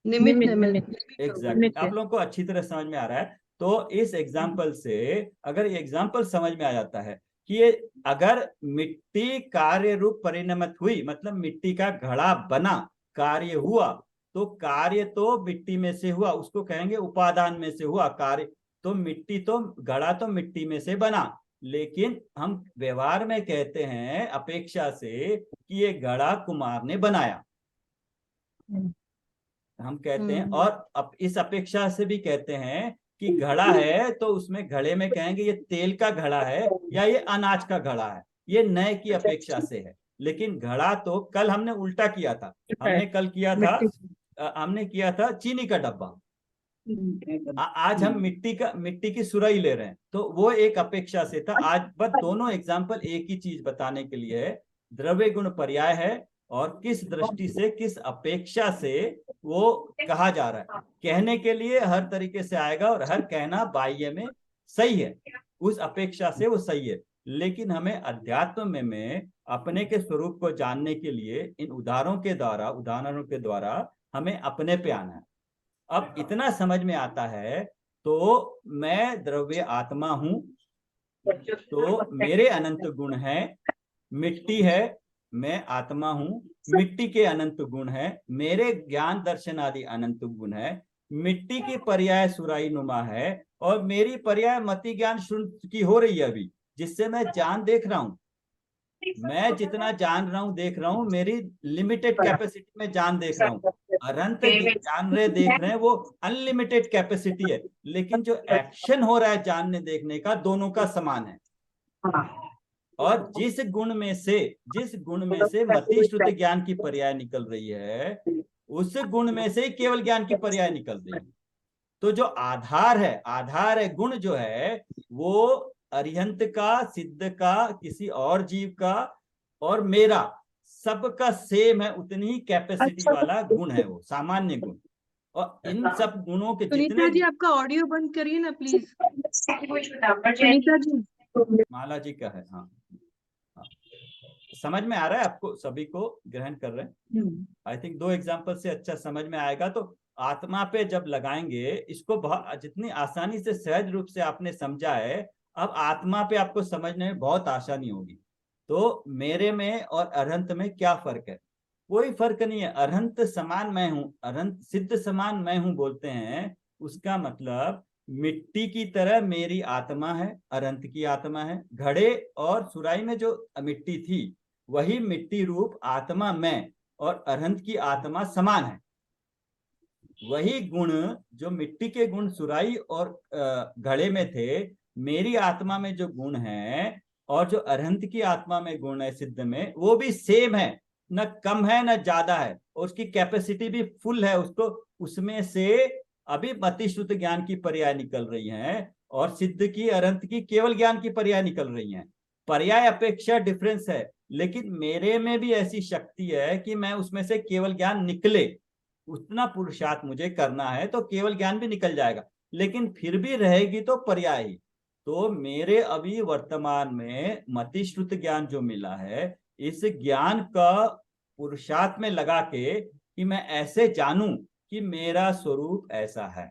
निमित्त निमित्त एग्जैक्टली आप लोगों को अच्छी तरह समझ में आ रहा है। तो इस एग्जाम्पल से अगर ये एग्जाम्पल समझ में आ जाता है कि ये अगर मिट्टी कार्य रूप परिणमित हुई, मतलब मिट्टी का घड़ा बना, कार्य हुआ, तो कार्य तो मिट्टी में से हुआ, उसको कहेंगे उपादान में से हुआ कार्य। तो मिट्टी तो घड़ा तो मिट्टी में से बना, लेकिन हम व्यवहार में कहते हैं अपेक्षा से कि ये घड़ा कुमार ने बनाया, हम कहते हैं। और अब इस अपेक्षा से भी कहते हैं कि घड़ा है तो उसमें घड़े में कहेंगे ये तेल का घड़ा है या ये अनाज का घड़ा है, ये नए की अपेक्षा से है। लेकिन घड़ा तो कल हमने उल्टा किया था, हमने कल किया था हमने किया था चीनी का डब्बा, आज हम मिट्टी की सुराही ले रहे हैं, तो वो एक अपेक्षा से था। आज बस दोनों एग्जाम्पल एक ही चीज बताने के लिए है, द्रव्य गुण पर्याय है और किस दृष्टि से, किस अपेक्षा से वो कहा जा रहा है। कहने के लिए हर तरीके से आएगा और हर कहना बाह्य में सही है, उस अपेक्षा से वो सही है। लेकिन हमें अध्यात्म में अपने के स्वरूप को जानने के लिए इन उदाहरणों के द्वारा हमें अपने पे आना है। अब इतना समझ में आता है तो मैं द्रव्य आत्मा हूं, तो मेरे अनंत गुण है। मिट्टी है, मैं आत्मा हूं, मिट्टी के अनंत गुण है। मेरे ज्ञान दर्शन आदि अनंत गुण है। मिट्टी की पर्याय सुराई नुमा है और मेरी पर्याय मति ज्ञान शुद्ध की हो रही है अभी, जिससे मैं जान देख रहा हूं। मैं जितना जान रहा हूं, देख रहा हूं, मेरी लिमिटेड कैपेसिटी में जान देख रहा हूं। अनंत जान रहे देख रहे हैं वो अनलिमिटेड कैपेसिटी है, लेकिन जो एक्शन हो रहा है जानने देखने का, दोनों का समान है। और जिस गुण में से मति श्रुत ज्ञान की पर्याय निकल रही है, उस गुण में से केवल ज्ञान की पर्याय निकल रही है। तो जो आधार है गुण जो है, वो अरिहंत का, सिद्ध का, किसी और जीव का और मेरा, सबका सेम है, उतनी ही कैपेसिटी वाला गुण है, वो सामान्य गुण। और इन सब गुणों के सुनीता जितने, जी आपका ऑडियो बंद करिए ना प्लीज। सुनीता जी माला जी का है। हाँ, हाँ समझ में आ रहा है आपको, सभी को ग्रहण कर रहे हैं। आई थिंक 2 एग्जाम्पल से अच्छा समझ में आएगा। तो आत्मा पे जब लगाएंगे इसको, जितनी आसानी से सहज रूप से आपने समझा है, अब आत्मा पे आपको समझने में बहुत आसानी होगी। तो मेरे में और अरहंत में क्या फर्क है? कोई फर्क नहीं है। अरहंत समान मैं हूं, अरहंत सिद्ध समान मैं हूं बोलते हैं, उसका मतलब मिट्टी की तरह मेरी आत्मा है, अरहंत की आत्मा है। घड़े और सुराई में जो मिट्टी थी, वही मिट्टी रूप आत्मा में और अरहंत की आत्मा समान है। वही गुण, जो मिट्टी के गुण सुराई और घड़े में थे, मेरी आत्मा में जो गुण है और जो अरहंत की आत्मा में गुण है सिद्ध में, वो भी सेम है, न कम है न ज्यादा है, और उसकी कैपेसिटी भी फुल है। उसको उसमें से अभी मति श्रुत ज्ञान की पर्याय निकल रही हैं और सिद्ध की, अरहंत की केवल ज्ञान की पर्याय निकल रही हैं। पर्याय अपेक्षा डिफरेंस है, लेकिन मेरे में भी ऐसी शक्ति है कि मैं उसमें से केवल ज्ञान निकले, उतना पुरुषार्थ मुझे करना है तो केवल ज्ञान भी निकल जाएगा, लेकिन फिर भी रहेगी तो पर्याय ही। तो मेरे अभी वर्तमान में मति श्रुत ज्ञान जो मिला है, इस ज्ञान का पुरुषार्थ में लगा के कि मैं ऐसे जानूं कि मेरा स्वरूप ऐसा है,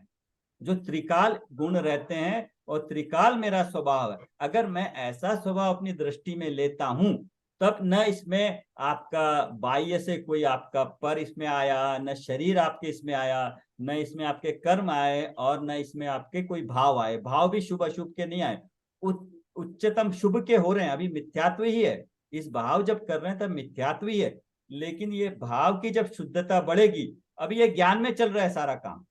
जो त्रिकाल गुण रहते हैं और त्रिकाल मेरा स्वभाव है। अगर मैं ऐसा स्वभाव अपनी दृष्टि में लेता हूं, तब न इसमें आपका बाह्य से कोई आपका पर इसमें आया, न शरीर आपके इसमें आया, न इसमें आपके कर्म आए, और न इसमें आपके कोई भाव आए। भाव भी शुभ अशुभ के नहीं आए, उच्चतम शुभ के हो रहे हैं, अभी मिथ्यात्व ही है। इस भाव जब कर रहे हैं तब मिथ्यात्व ही है। लेकिन ये भाव की जब शुद्धता बढ़ेगी, अभी ये ज्ञान में चल रहा है सारा काम,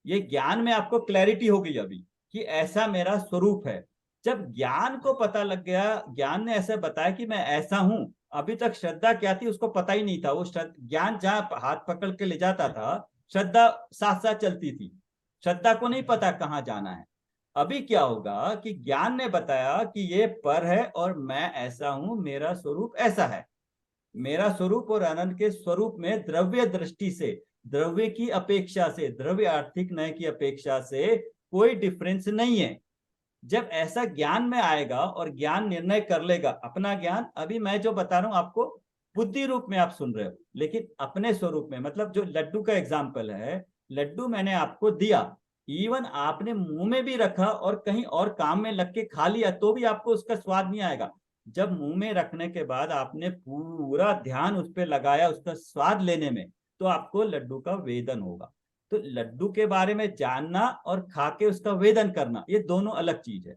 ये ज्ञान में आपको क्लैरिटी हो गई अभी कि ऐसा मेरा स्वरूप है। जब ज्ञान को पता लग गया, ज्ञान ने ऐसे बताया कि मैं ऐसा हूं, अभी तक श्रद्धा क्या थी उसको पता ही नहीं था। वो ज्ञान जहां हाथ पकड़ के ले जाता था, श्रद्धा साथ साथ चलती थी, श्रद्धा को नहीं पता कहाँ जाना है। अभी क्या होगा कि ज्ञान ने बताया कि ये पर है और मैं ऐसा हूं, मेरा स्वरूप ऐसा है। मेरा स्वरूप और आनंद के स्वरूप में द्रव्य दृष्टि से, द्रव्य की अपेक्षा से, द्रव्य आर्थिक नय की अपेक्षा से कोई डिफरेंस नहीं है। जब ऐसा ज्ञान में आएगा और ज्ञान निर्णय कर लेगा, अपना ज्ञान, अभी मैं जो बता रहा हूं आपको बुद्धि रूप में आप सुन रहे हो, लेकिन अपने स्वरूप में, मतलब जो लड्डू का एग्जाम्पल है, लड्डू मैंने आपको दिया, इवन आपने मुंह में भी रखा और कहीं और काम में लग के खा लिया तो भी आपको उसका स्वाद नहीं आएगा। जब मुंह में रखने के बाद आपने पूरा ध्यान उस पर लगाया उसका स्वाद लेने में, तो आपको लड्डू का वेदन होगा। तो लड्डू के बारे में जानना और खा के उसका वेदन करना, ये दोनों अलग चीज है।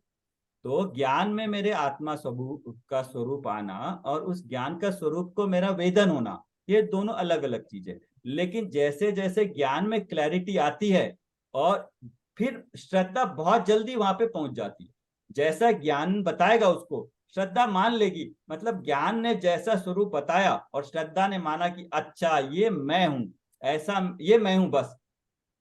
तो ज्ञान में मेरे आत्मा स्वरूप का स्वरूप आना और उस ज्ञान का स्वरूप को मेरा वेदन होना, ये दोनों अलग अलग चीजें। लेकिन जैसे जैसे ज्ञान में क्लैरिटी आती है और फिर श्रद्धा बहुत जल्दी वहां पे पहुंच जाती है। जैसा ज्ञान बताएगा उसको श्रद्धा मान लेगी, मतलब ज्ञान ने जैसा स्वरूप बताया और श्रद्धा ने माना कि अच्छा ये मैं हूं, ऐसा ये मैं हूं, बस।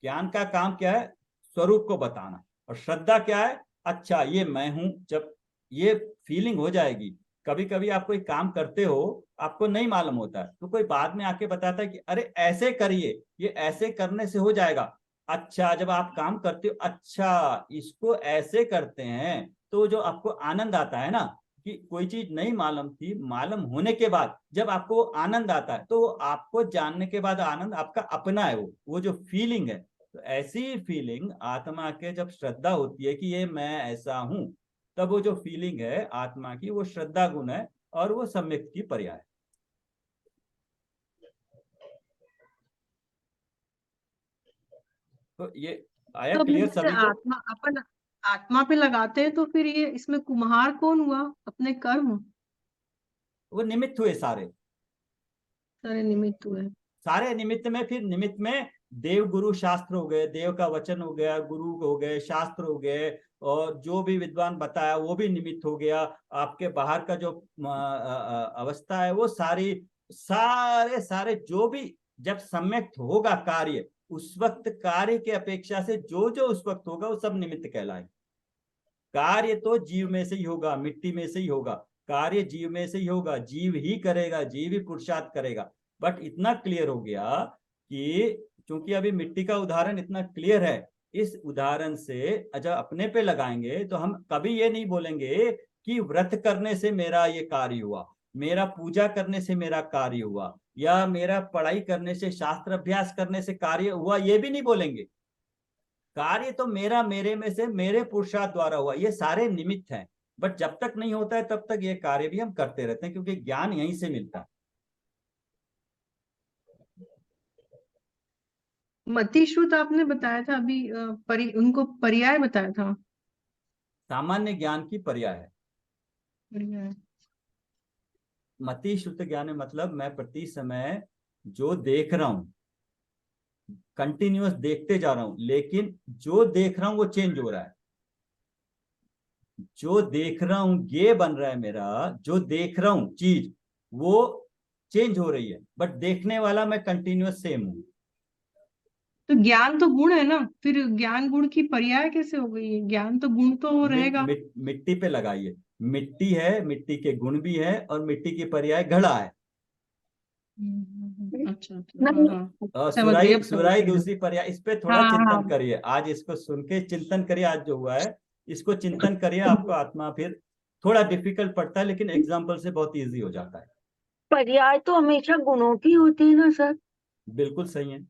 ज्ञान का काम क्या है? स्वरूप को बताना। और श्रद्धा क्या है? अच्छा ये मैं हूं। जब ये फीलिंग हो जाएगी, कभी कभी आप कोई काम करते हो, आपको नहीं मालूम होता है, तो कोई बाद में आके बताता है कि अरे ऐसे करिए, ये ऐसे करने से हो जाएगा। अच्छा, जब आप काम करते हो, अच्छा इसको ऐसे करते हैं, तो जो आपको आनंद आता है ना, कि कोई चीज नहीं मालूम थी, मालूम होने के बाद जब आपको आनंद आता है, तो वो आपको जानने के बाद आनंद आपका अपना है, वो जो फीलिंग है। तो ऐसी फीलिंग आत्मा के जब श्रद्धा होती है कि ये मैं ऐसा हूं, तब वो जो फीलिंग है आत्मा की, वो श्रद्धा गुण है और वो सम्यक की पर्याय है। तो ये आया तो क्लियर जैसे सभी को? आत्मा अपन आत्मा पे लगाते हैं, तो फिर ये इसमें कुम्हार कौन हुआ? अपने कर्म वो निमित्त हुए सारे, सारे निमित्त हुए। सारे निमित्त में, फिर निमित्त में देव गुरु शास्त्र हो गए, देव का वचन हो गया, गुरु हो गए, शास्त्र हो गए, और जो भी विद्वान बताया वो भी निमित्त हो गया। आपके बाहर का जो अवस्था है वो सारी, सारे सारे जो भी जब सम्यक होगा कार्य, उस वक्त कार्य के अपेक्षा से जो जो उस वक्त होगा वो सब निमित्त कहलाए। कार्य तो जीव में से ही होगा, मिट्टी में से ही होगा, कार्य जीव में से ही होगा, जीव ही करेगा, जीव ही पुरुषार्थ करेगा। बट इतना क्लियर हो गया कि चूंकि अभी मिट्टी का उदाहरण इतना क्लियर है, इस उदाहरण से जब अपने पे लगाएंगे तो हम कभी ये नहीं बोलेंगे कि व्रत करने से मेरा ये कार्य हुआ, मेरा पूजा करने से मेरा कार्य हुआ, या मेरा पढ़ाई करने से, शास्त्र अभ्यास करने से कार्य हुआ, ये भी नहीं बोलेंगे। कार्य तो मेरा, मेरे में से, मेरे पुरुषार्थ द्वारा हुआ, ये सारे निमित्त हैं। बट जब तक नहीं होता है तब तक ये कार्य भी हम करते रहते हैं, क्योंकि ज्ञान यहीं से मिलता है। मति श्रुत आपने बताया था अभी, उनको पर्याय बताया था। सामान्य ज्ञान की पर्याय है पर्याय। मति श्रुत ज्ञान है, मतलब मैं प्रति समय जो देख रहा हूं, कंटिन्यूअस देखते जा रहा हूं, लेकिन जो देख रहा हूं वो चेंज हो रहा है। जो देख रहा हूं ये बन रहा है मेरा, जो देख रहा हूं चीज वो चेंज हो रही है, बट देखने वाला मैं कंटिन्यूअस सेम हूं। तो ज्ञान तो गुण है ना, फिर ज्ञान गुण की पर्याय कैसे हो गई? ज्ञान तो गुण तो रहेगा। मिट्टी पे लगाइए, मिट्टी है, मिट्टी के गुण भी है, और मिट्टी की पर्याय घड़ा है। अच्छा अच्छा, हाँ हाँ, और समझ गई, अब समझ सुराई गई। दूसरी पर्याय। इस पे थोड़ा हाँ चिंतन हाँ। करिए, आज इसको सुन के चिंतन करिए, आज जो हुआ है इसको चिंतन करिए। आपको आत्मा फिर थोड़ा डिफिकल्ट पड़ता है, लेकिन एग्जाम्पल से बहुत इजी हो जाता है। पर्याय तो हमेशा गुणों की होती है ना सर? बिल्कुल सही है।